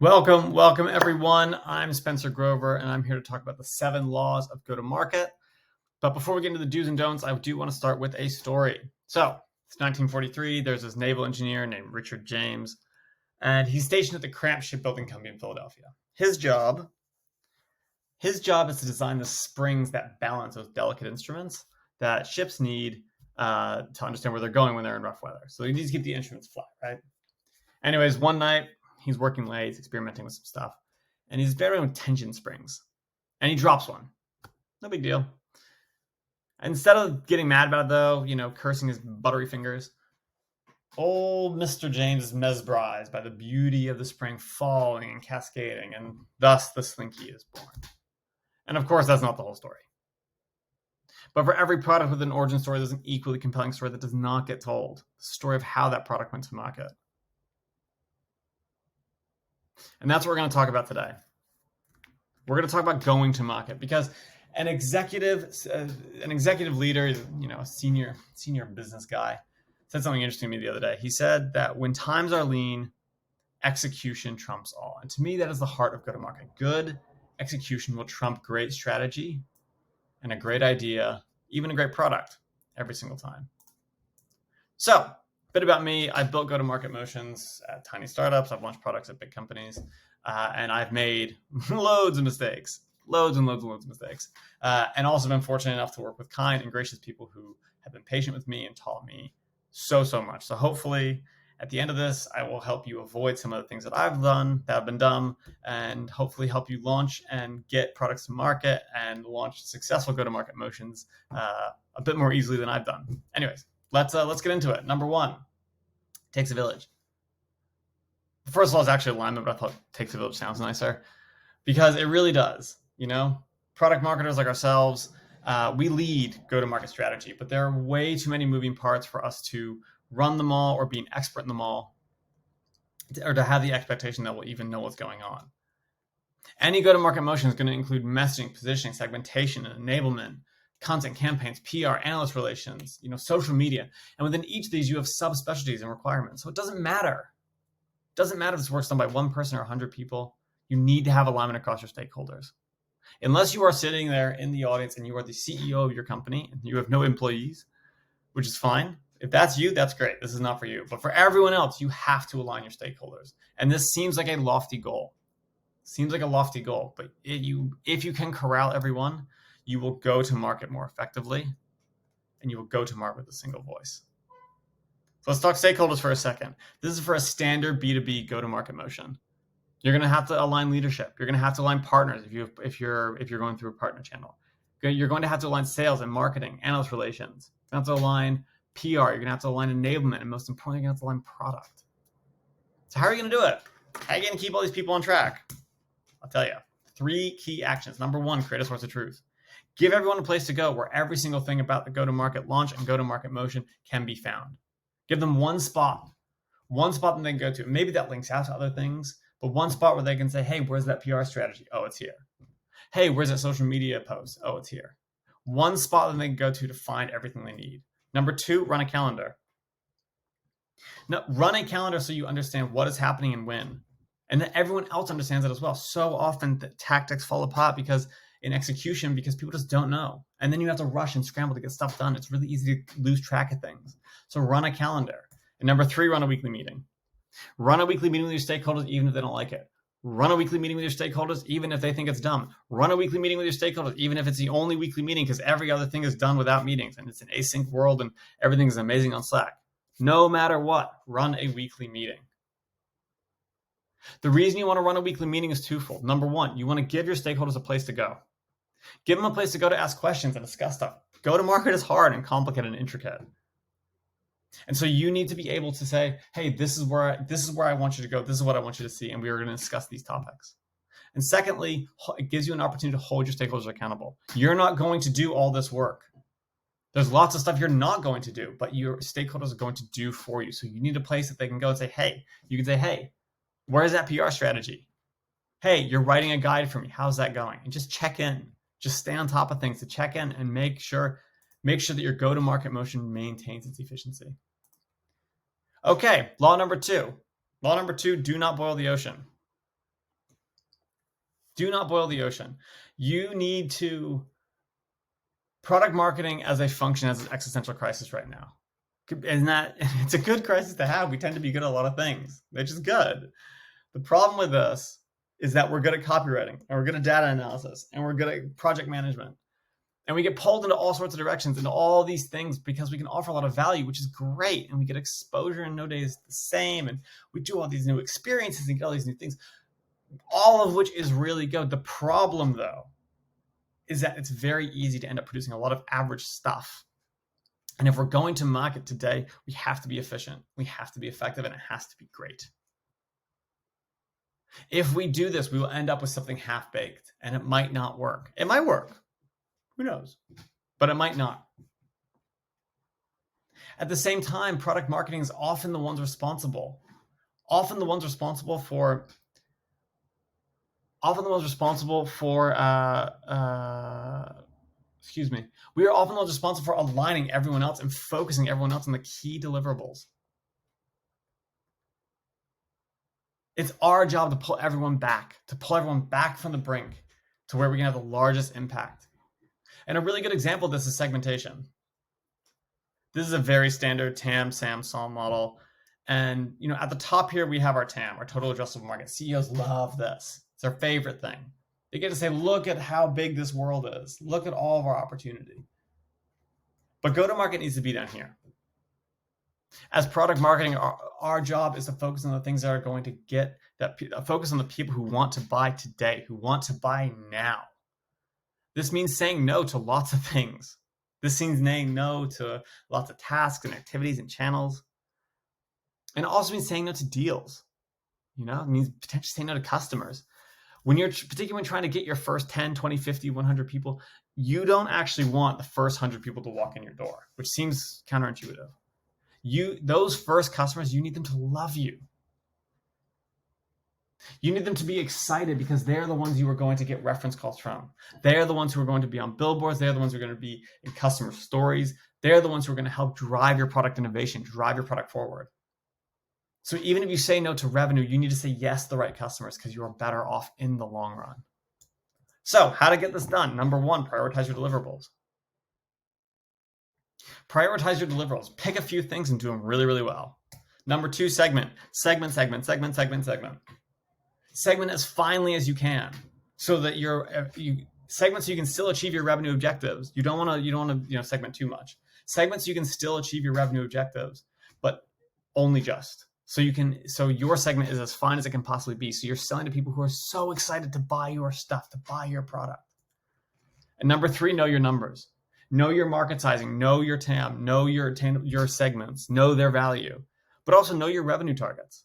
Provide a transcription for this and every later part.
Welcome everyone. I'm Spencer Grover, and I'm here to talk about the 7 laws of go-to-market. But before we get into the do's and don'ts, I do want to start with a story. So it's 1943. There's this naval engineer named Richard James, and he's stationed at the Cramp Shipbuilding Company in Philadelphia. His job is to design the springs that balance those delicate instruments that ships need to understand where they're going when they're in rough weather. So he needs to keep the instruments flat, right? Anyways, one night, he's working late, he's experimenting with some stuff, and he's experimenting with tension springs. And he drops one. No big deal. Instead of getting mad about it, though, cursing his buttery fingers, old Mr. James is mesmerized by the beauty of the spring falling and cascading, and thus the slinky is born. And of course, that's not the whole story. But for every product with an origin story, there's an equally compelling story that does not get told. The story of how that product went to market. And that's what we're going to talk about today. We're going to talk about going to market because an executive leader, a senior business guy, said something interesting to me the other day. He said that when times are lean, execution trumps all. And to me, that is the heart of go-to-market. Good execution will trump great strategy and a great idea, even a great product, every single time. So, a bit about me. I've built go-to-market motions at tiny startups. I've launched products at big companies. And I've made loads of mistakes, loads and loads of mistakes. And also been fortunate enough to work with kind and gracious people who have been patient with me and taught me so much. So hopefully at the end of this, I will help you avoid some of the things that I've done, that have been dumb, and hopefully help you launch and get products to market and launch successful go-to-market motions a bit more easily than I've done. Anyways, let's get into it. Number 1, takes a village. The first law is actually alignment, but I thought takes a village sounds nicer because it really does. Product marketers like ourselves, we lead go-to-market strategy, but there are way too many moving parts for us to run them all or be an expert in them all, or to have the expectation that we'll even know what's going on. Any go-to-market motion is going to include messaging, positioning, segmentation, and enablement, content campaigns, PR, analyst relations, social media. And within each of these, you have subspecialties and requirements. So it doesn't matter. It doesn't matter if this work's done by one person or 100 people. You need to have alignment across your stakeholders. Unless you are sitting there in the audience and you are the CEO of your company and you have no employees, which is fine. If that's you, that's great. This is not for you. But for everyone else, you have to align your stakeholders. And this seems like a lofty goal. But if you can corral everyone, you will go to market more effectively, and you will go to market with a single voice. So let's talk stakeholders for a second. This is for a standard B2B go-to-market motion. You're going to have to align leadership. You're going to have to align partners if you're going through a partner channel. You're going to have to align sales and marketing, analyst relations. You're going to have to align PR. You're going to have to align enablement, and most importantly, you're going to have to align product. So how are you going to do it? How are you going to keep all these people on track? I'll tell you. 3 key actions. Number 1, create a source of truth. Give everyone a place to go where every single thing about the go-to-market launch and go-to-market motion can be found. Give them one spot that they can go to. Maybe that links out to other things, but one spot where they can say, hey, where's that PR strategy? Oh, it's here. Hey, where's that social media post? Oh, it's here. One spot that they can go to find everything they need. Number 2, run a calendar. Now, run a calendar so you understand what is happening and when. And then everyone else understands it as well. So often the tactics fall apart because people just don't know. And then you have to rush and scramble to get stuff done. It's really easy to lose track of things. So run a calendar. And number 3, run a weekly meeting. Run a weekly meeting with your stakeholders even if they don't like it. Run a weekly meeting with your stakeholders even if they think it's dumb. Run a weekly meeting with your stakeholders even if it's the only weekly meeting because every other thing is done without meetings and it's an async world and everything is amazing on Slack. No matter what, run a weekly meeting. The reason you want to run a weekly meeting is twofold. Number 1, you want to give your stakeholders a place to go. Give them a place to go to ask questions and discuss stuff. Go-to-market is hard and complicated and intricate. And so you need to be able to say, hey, this is where I want you to go. This is what I want you to see. And we are going to discuss these topics. And secondly, it gives you an opportunity to hold your stakeholders accountable. You're not going to do all this work. There's lots of stuff you're not going to do, but your stakeholders are going to do for you. So you need a place that they can go and say, hey, where's that PR strategy? Hey, you're writing a guide for me. How's that going? And just check in. Just stay on top of things to check in and make sure that your go-to-market motion maintains its efficiency. Okay, law number 2. Do not boil the ocean. Do not boil the ocean. You need to product marketing as a function as an existential crisis right now. Isn't that, it's a good crisis to have. We tend to be good at a lot of things, which is good. The problem with this is that we're good at copywriting, and we're good at data analysis, and we're good at project management. And we get pulled into all sorts of directions, into all these things, because we can offer a lot of value, which is great. And we get exposure, and no day is the same. And we do all these new experiences and get all these new things, all of which is really good. The problem, though, is that it's very easy to end up producing a lot of average stuff. And if we're going to market today, we have to be efficient, we have to be effective, and it has to be great. If we do this, we will end up with something half-baked, and it might not work. It might work. Who knows? But it might not. At the same time, product marketing is often the ones responsible for we are often responsible for aligning everyone else and focusing everyone else on the key deliverables. It's our job to pull everyone back from the brink to where we can have the largest impact. And a really good example of this is segmentation. This is a very standard TAM, SAM, SOM model. And at the top here, we have our TAM, our total addressable market. CEOs love this. It's their favorite thing. They get to say, look at how big this world is. Look at all of our opportunity. But go-to-market needs to be down here. As product marketing, our job is to focus on the things that are going to get that, focus on the people who want to buy today, who want to buy now. This means saying no to lots of things. This means saying no to lots of tasks and activities and channels. And it also means saying no to deals. It means potentially saying no to customers. Particularly when trying to get your first 10, 20, 50, 100 people, you don't actually want the first 100 people to walk in your door, which seems counterintuitive. Those first customers, you need them to love you. You need them to be excited because they're the ones you are going to get reference calls from. They're the ones who are going to be on billboards. They're the ones who are going to be in customer stories. They're the ones who are going to help drive your product innovation, drive your product forward. So even if you say no to revenue, you need to say yes to the right customers because you are better off in the long run. So how to get this done? Number one, prioritize your deliverables. Prioritize your deliverables. Pick a few things and do them really, really well. Number two, segment. Segment. Segment as finely as you can, so that you segment so you can still achieve your revenue objectives. You don't want to segment too much. Segment so you can still achieve your revenue objectives, but only just so your segment is as fine as it can possibly be. So you're selling to people who are so excited to buy your stuff, to buy your product. And number three, know your numbers. Know your market sizing, know your TAM, know your segments, know their value, but also know your revenue targets.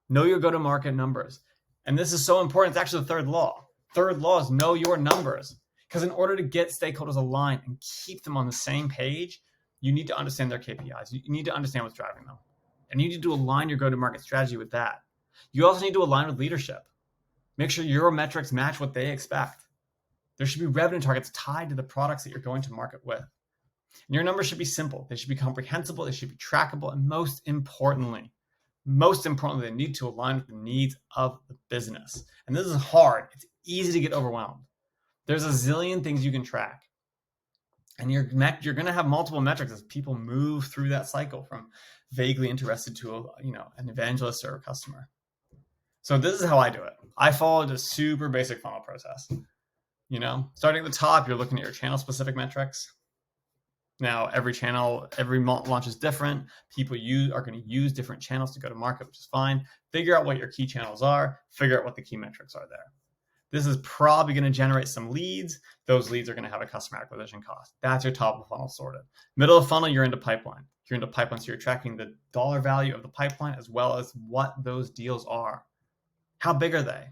Know your go-to-market numbers. And this is so important. It's actually the third law. Third law is know your numbers. Because in order to get stakeholders aligned and keep them on the same page, you need to understand their KPIs. You need to understand what's driving them. And you need to align your go-to-market strategy with that. You also need to align with leadership. Make sure your metrics match what they expect. There should be revenue targets tied to the products that you're going to market with. And your numbers should be simple. They should be comprehensible. They should be trackable. And most importantly, they need to align with the needs of the business. And this is hard. It's easy to get overwhelmed. There's a zillion things you can track. And you're going to have multiple metrics as people move through that cycle from vaguely interested to an evangelist or a customer. So this is how I do it. I followed a super basic funnel process. Starting at the top, you're looking at your channel-specific metrics. Now, every launch is different. People are going to use different channels to go to market, which is fine. Figure out what your key channels are. Figure out what the key metrics are there. This is probably going to generate some leads. Those leads are going to have a customer acquisition cost. That's your top of funnel sorted. Middle of funnel, you're into pipeline. So you're tracking the dollar value of the pipeline as well as what those deals are. How big are they?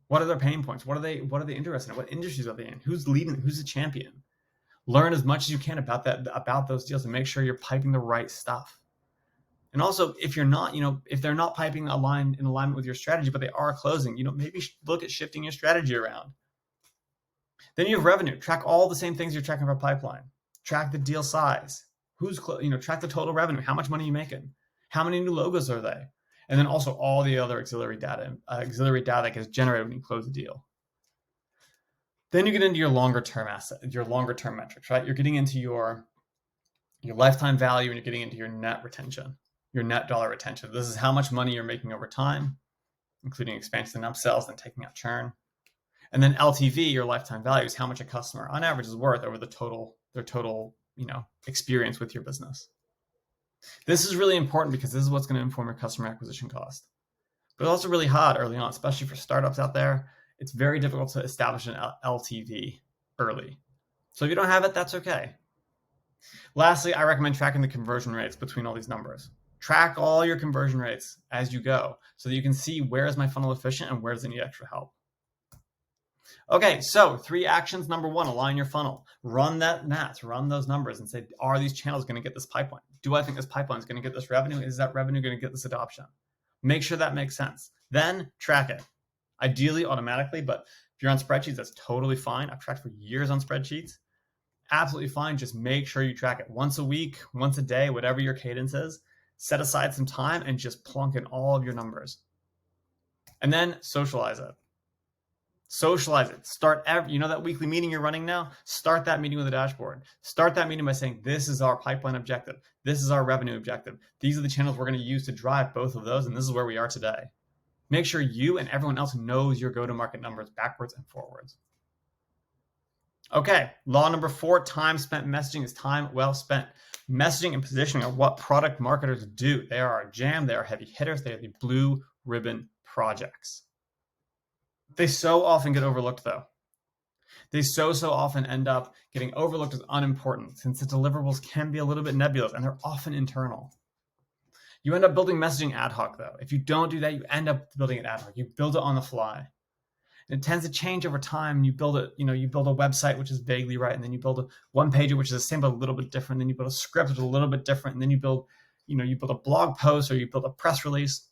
What are their pain points? What are they interested in? What industries are they in? Who's leading? Who's the champion? Learn as much as you can about those deals and make sure you're piping the right stuff. And also, if they're not piping in alignment with your strategy, but they are closing, maybe look at shifting your strategy around. Then you have revenue. Track all the same things you're tracking for pipeline. Track the deal size. Track the total revenue. How much money are you making? How many new logos are they? And then also all the other auxiliary data that gets generated when you close the deal. Then you get into your longer term metrics, right? You're getting into your lifetime value, and you're getting into your net retention, your net dollar retention. This is how much money you're making over time, including expansion and upsells and taking out churn. And then LTV, your lifetime value, is how much a customer on average is worth over their total, experience with your business. This is really important because this is what's going to inform your customer acquisition cost. But it's also really hard early on, especially for startups out there. It's very difficult to establish an LTV early. So if you don't have it, that's okay. Lastly, I recommend tracking the conversion rates between all these numbers. Track all your conversion rates as you go so that you can see where is my funnel efficient and where does it need extra help. Okay, so 3 actions. Number 1, align your funnel. Run those numbers and say, are these channels going to get this pipeline? Do I think this pipeline is going to get this revenue? Is that revenue going to get this adoption? Make sure that makes sense. Then track it. Ideally automatically, but if you're on spreadsheets, that's totally fine. I've tracked for years on spreadsheets. Absolutely fine. Just make sure you track it once a week, once a day, whatever your cadence is. Set aside some time and just plunk in all of your numbers. And then socialize it. Socialize it. Start that weekly meeting you're running now? Start that meeting with a dashboard. Start that meeting by saying, this is our pipeline objective. This is our revenue objective. These are the channels we're going to use to drive both of those. And this is where we are today. Make sure you and everyone else knows your go-to-market numbers backwards and forwards. Okay, law number 4, time spent messaging is time well spent. Messaging and positioning are what product marketers do. They are our jam. They are heavy hitters. They are the blue ribbon projects. They so often get overlooked, though. They so often end up getting overlooked as unimportant, since the deliverables can be a little bit nebulous and they're often internal. You end up building messaging ad hoc, though. If you don't do that, you end up building it ad hoc. You build it on the fly. And it tends to change over time. You build it, you build a website which is vaguely right, and then you build a one-pager which is the same but a little bit different. Then you build a script which is a little bit different, and then you build a blog post or you build a press release.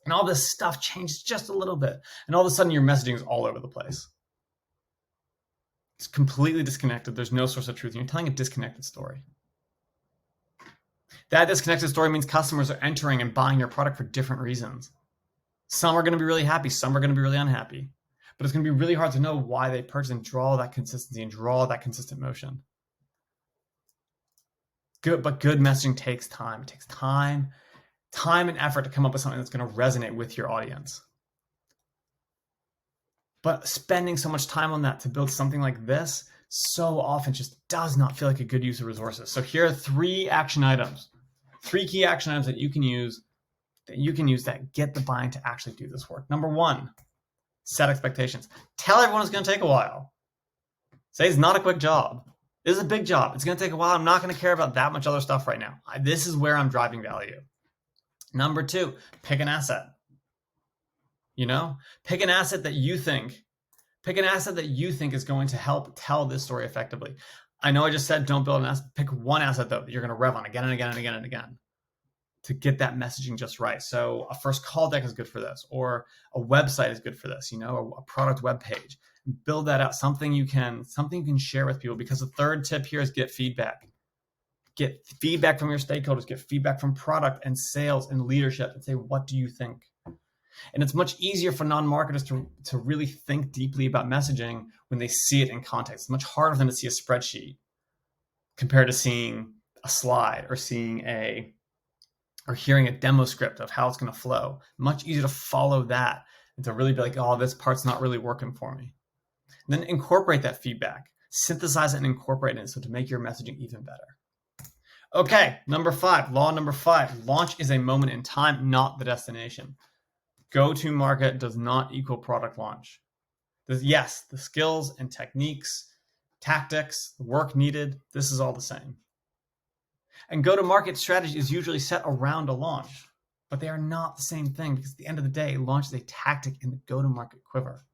And all this stuff changes just a little bit. And all of a sudden your messaging is all over the place. It's completely disconnected. There's no source of truth. And you're telling a disconnected story. That disconnected story means customers are entering and buying your product for different reasons. Some are going to be really happy. Some are going to be really unhappy. But it's going to be really hard to know why they purchase and draw that consistency and draw that consistent motion. But good messaging takes time. It takes time and effort to come up with something that's going to resonate with your audience. But spending so much time on that to build something like this so often just does not feel like a good use of resources. So here are 3 action items, 3 key action items that you can use that get the buy-in to actually do this work. Number 1, set expectations. Tell everyone it's going to take a while. Say it's not a quick job. This is a big job. It's going to take a while. I'm not going to care about that much other stuff right now. This is where I'm driving value. Number 2, pick an asset. Pick an asset that you think is going to help tell this story effectively. I know I just said don't build an asset. Pick one asset, though, that you're going to rev on again and again and again and again to get that messaging just right. So a first call deck is good for this, or a website is good for this, a product web page. Build that out, something you can share with people, because the third tip here is get feedback. Get feedback from your stakeholders, get feedback from product and sales and leadership, and say, what do you think? And it's much easier for non-marketers to really think deeply about messaging when they see it in context. It's much harder for them to see a spreadsheet compared to seeing a slide or hearing a demo script of how it's going to flow. Much easier to follow that and to really be like, oh, this part's not really working for me. And then incorporate that feedback, synthesize it and incorporate it so to make your messaging even better. Okay, law number 5, launch is a moment in time, not the destination. Go-to-market does not equal product launch. Yes, the skills and techniques, tactics, the work needed, this is all the same. And go-to-market strategy is usually set around a launch, but they are not the same thing, because at the end of the day, launch is a tactic in the go-to-market quiver.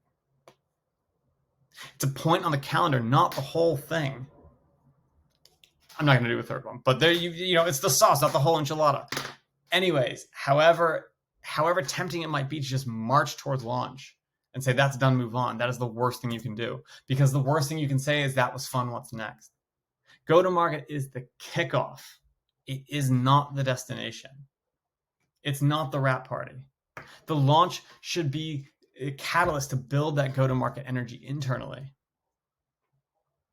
It's a point on the calendar, not the whole thing. I'm not going to do a third one, but there it's the sauce, not the whole enchilada. Anyways, however tempting it might be to just march towards launch and say that's done, move on, that is the worst thing you can do, because the worst thing you can say is that was fun, what's next? Go-to-market is the kickoff. It is not the destination. It's not the wrap party. The launch should be a catalyst to build that go-to-market energy internally.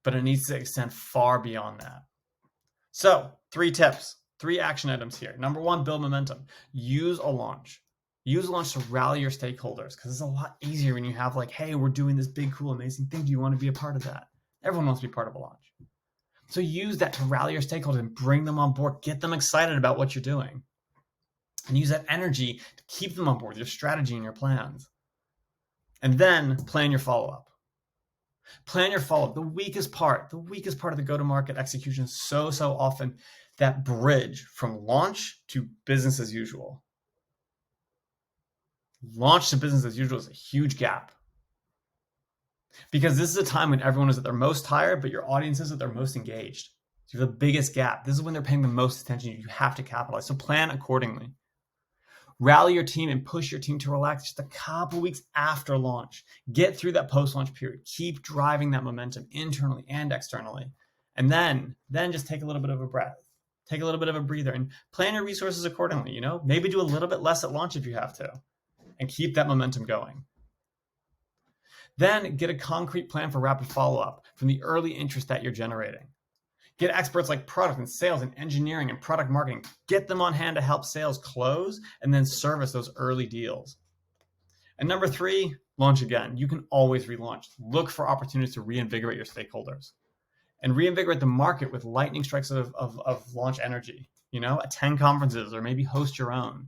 but it needs to extend far beyond that. So 3 tips, 3 action items here. Number 1, build momentum. Use a launch. Use a launch to rally your stakeholders, because it's a lot easier when you have like, hey, we're doing this big, cool, amazing thing. Do you want to be a part of that? Everyone wants to be part of a launch. So use that to rally your stakeholders and bring them on board. Get them excited about what you're doing. And use that energy to keep them on board with your strategy and your plans. And then plan your follow-up. Plan your follow-up. The weakest part of the go-to-market execution is so often that bridge from launch to business as usual. Launch to business as usual is a huge gap. Because this is a time when everyone is at their most tired, but your audience is at their most engaged. So you have the biggest gap. This is when they're paying the most attention. You have to capitalize. So plan accordingly. Rally your team and push your team to relax just a couple weeks after launch. Get through that post-launch period. Keep driving that momentum internally and externally. And then just take a little bit of a breath. Take a little bit of a breather and plan your resources accordingly. Maybe do a little bit less at launch if you have to, and keep that momentum going. Then get a concrete plan for rapid follow-up from the early interest that you're generating. Get experts like product and sales and engineering and product marketing. Get them on hand to help sales close and then service those early deals. And number 3, launch again. You can always relaunch. Look for opportunities to reinvigorate your stakeholders and reinvigorate the market with lightning strikes of launch energy. Attend conferences or maybe host your own.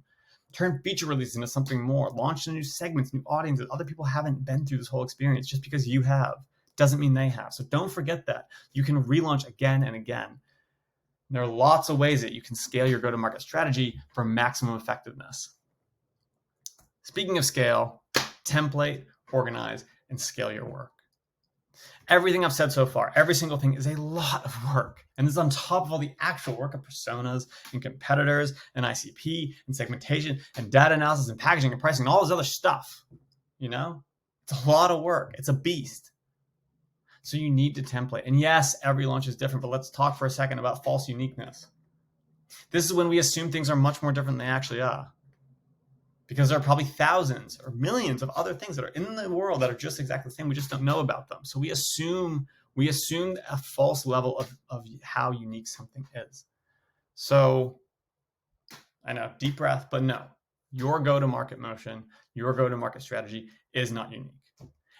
Turn feature releases into something more. Launch new segments, new audiences. Other people haven't been through this whole experience. Just because you have doesn't mean they have. So don't forget that. You can relaunch again and again. There are lots of ways that you can scale your go-to-market strategy for maximum effectiveness. Speaking of scale, template, organize, and scale your work. Everything I've said so far, every single thing is a lot of work. And this is on top of all the actual work of personas and competitors and ICP and segmentation and data analysis and packaging and pricing and all this other stuff. It's a lot of work. It's a beast. So you need to template. And yes, every launch is different, but let's talk for a second about false uniqueness. This is when we assume things are much more different than they actually are. Because there are probably thousands or millions of other things that are in the world that are just exactly the same. We just don't know about them. So we assume a false level of how unique something is. So I know, deep breath, but no, your go-to-market motion, your go-to-market strategy is not unique.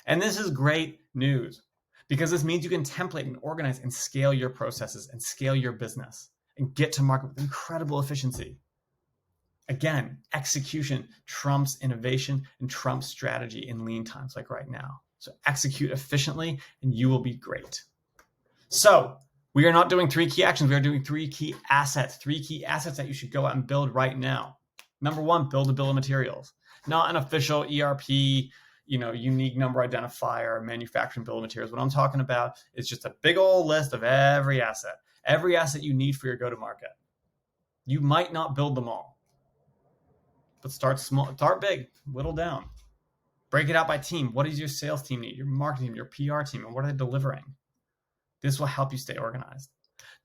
And this is great news, because this means you can template and organize and scale your processes and scale your business and get to market with incredible efficiency. Again, execution trumps innovation and trumps strategy in lean times like right now. So execute efficiently and you will be great. So we are not doing 3 key actions. We are doing 3 key assets, 3 key assets that you should go out and build right now. Number 1, build a bill of materials, not an official ERP, unique number identifier, manufacturing bill of materials. What I'm talking about is just a big old list of every asset you need for your go-to-market. You might not build them all, but start small, start big, whittle down. Break it out by team. What does your sales team need, your marketing team, your PR team, and what are they delivering? This will help you stay organized.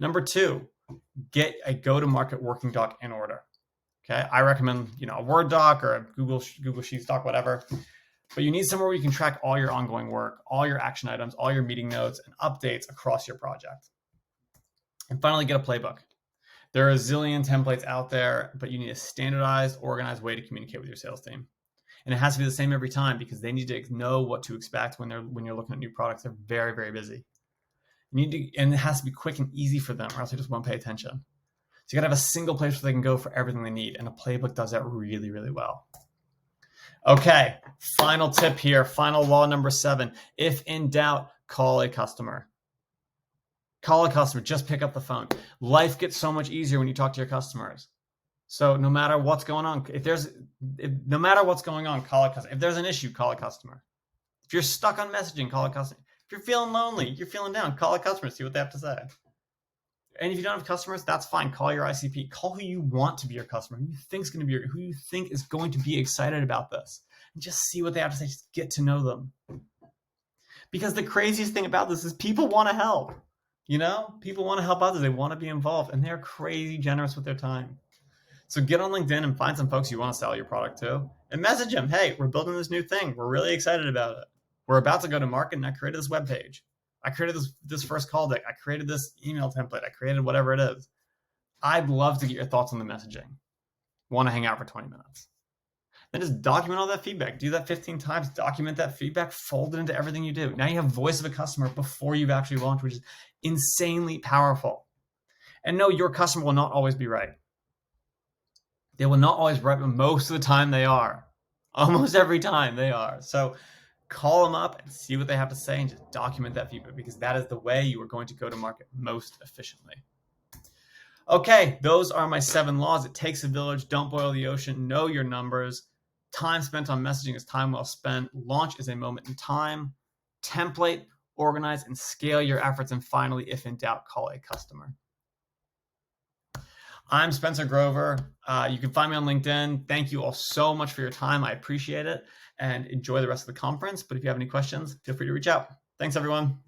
Number 2, get a go-to-market working doc in order. Okay, I recommend a Word doc or a Google Sheets doc, whatever. But you need somewhere where you can track all your ongoing work, all your action items, all your meeting notes, and updates across your project. And finally, get a playbook. There are a zillion templates out there, but you need a standardized, organized way to communicate with your sales team. And it has to be the same every time, because they need to know what to expect when you're looking at new products. They're very, very busy. And it has to be quick and easy for them, or else they just won't pay attention. So you got to have a single place where they can go for everything they need, and a playbook does that really, really well. Okay, final tip here, final law number 7. If in doubt, call a customer. Call a customer, just pick up the phone. Life gets so much easier when you talk to your customers. So no matter what's going on, no matter what's going on, call a customer. If there's an issue, call a customer. If you're stuck on messaging, call a customer. If you're feeling lonely, you're feeling down, call a customer, see what they have to say. And if you don't have customers, that's fine. Call your ICP. Call who you want to be your customer, who you think is going to be excited about this. And just see what they have to say. Just get to know them. Because the craziest thing about this is people want to help. People want to help others. They want to be involved, and they're crazy generous with their time. So get on LinkedIn and find some folks you want to sell your product to and message them. Hey, we're building this new thing. We're really excited about it. We're about to go to market, and I created this webpage. I created this first call deck. I created this email template. I created whatever it is. I'd love to get your thoughts on the messaging. Want to hang out for 20 minutes. Then just document all that feedback. Do that 15 times. Document that feedback. Fold it into everything you do. Now you have voice of a customer before you've actually launched, which is insanely powerful. And no, your customer will not always be right. They will not always be right, but most of the time they are. Almost every time they are. So call them up and see what they have to say and just document that feedback, because that is the way you are going to go to market most efficiently. Okay, those are my 7 laws. It takes a village. Don't boil the ocean. Know your numbers. Time spent on messaging is time well spent. Launch is a moment in time. Template, organize, and scale your efforts. And finally, if in doubt, call a customer. I'm Spencer Grover. You can find me on LinkedIn. Thank you all so much for your time. I appreciate it, and enjoy the rest of the conference. But if you have any questions, feel free to reach out. Thanks, everyone.